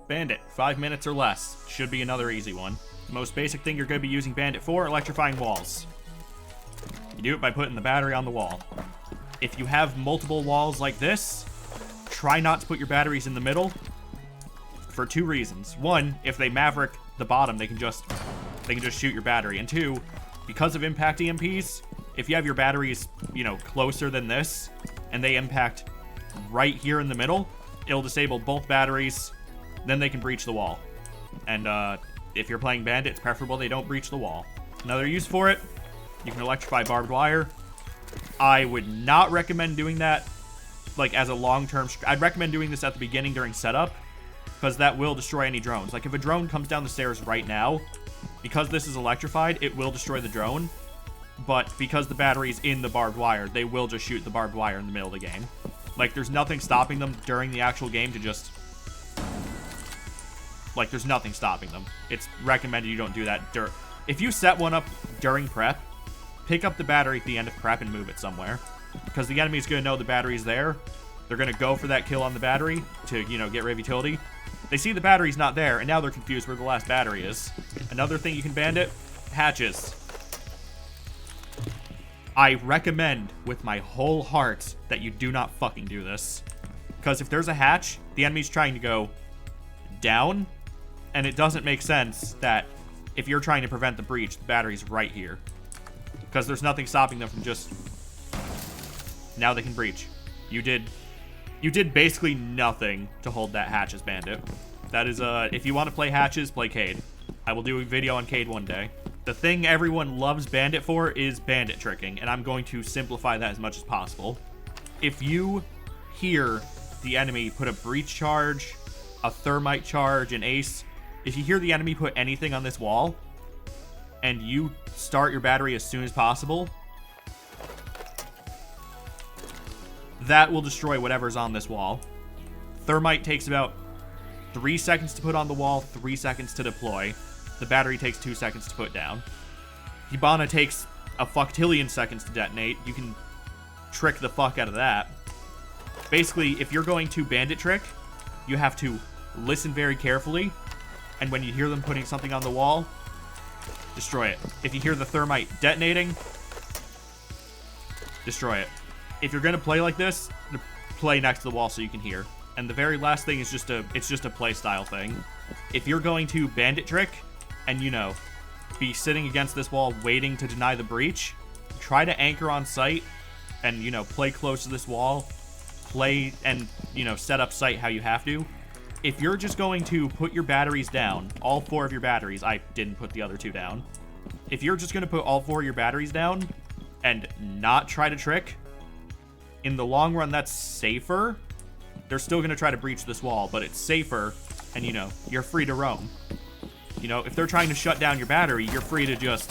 Bandit, 5 minutes or less. Should be another easy one. Most basic thing you're going to be using Bandit for, electrifying walls. You do it by putting the battery on the wall. If you have multiple walls like this, try not to put your batteries in the middle for 2 reasons. 1, if they maverick the bottom, they can just shoot your battery. And 2, because of impact EMPs, if you have your batteries, closer than this, and they impact right here in the middle, it'll disable both batteries, then they can breach the wall. And if you're playing Bandit, it's preferable they don't breach the wall. Another use for it, you can electrify barbed wire. I would not recommend doing that, as a long-term... I'd recommend doing this at the beginning during setup, because that will destroy any drones. If a drone comes down the stairs right now, because this is electrified, it will destroy the drone. But because the battery's in the barbed wire, they will just shoot the barbed wire in the middle of the game. There's nothing stopping them during the actual game to just... there's nothing stopping them. It's recommended you don't do that. If you set one up during prep, pick up the battery at the end of prep and move it somewhere. Because the enemy's going to know the battery's there. They're going to go for that kill on the battery to, get rid of utility. They see the battery's not there, and now they're confused where the last battery is. Another thing you can bandit, hatches. I recommend with my whole heart that you do not fucking do this. Because if there's a hatch, the enemy's trying to go down, and it doesn't make sense that if you're trying to prevent the breach, the battery's right here. Because there's nothing stopping them from just... Now they can breach. You did basically nothing to hold that hatches, Bandit. That is, if you want to play hatches, play Cade. I will do a video on Cade one day. The thing everyone loves Bandit for is bandit tricking, and I'm going to simplify that as much as possible. If you hear the enemy put a breach charge, a thermite charge, an ace, if you hear the enemy put anything on this wall, and you start your battery as soon as possible, that will destroy whatever's on this wall. Thermite takes about 3 seconds to put on the wall, 3 seconds to deploy. The battery takes 2 seconds to put down. Hibana takes a fucktillion seconds to detonate. You can trick the fuck out of that. Basically, if you're going to bandit trick, you have to listen very carefully, and when you hear them putting something on the wall, destroy it. If you hear the thermite detonating, destroy it. If you're going to play like this, play next to the wall so you can hear. And the very last thing is it's just a play style thing. If you're going to bandit trick and, be sitting against this wall waiting to deny the breach, try to anchor on site and, play close to this wall. Play and, set up site how you have to. If you're just going to put your batteries down, all 4 of your batteries, I didn't put the other 2 down. If you're just going to put all 4 of your batteries down and not try to trick, in the long run, that's safer. They're still going to try to breach this wall, but it's safer, and, you're free to roam. If they're trying to shut down your battery, you're free to just,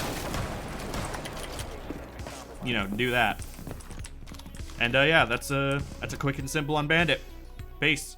do that. And, yeah, that's a quick and simple on Bandit. Peace.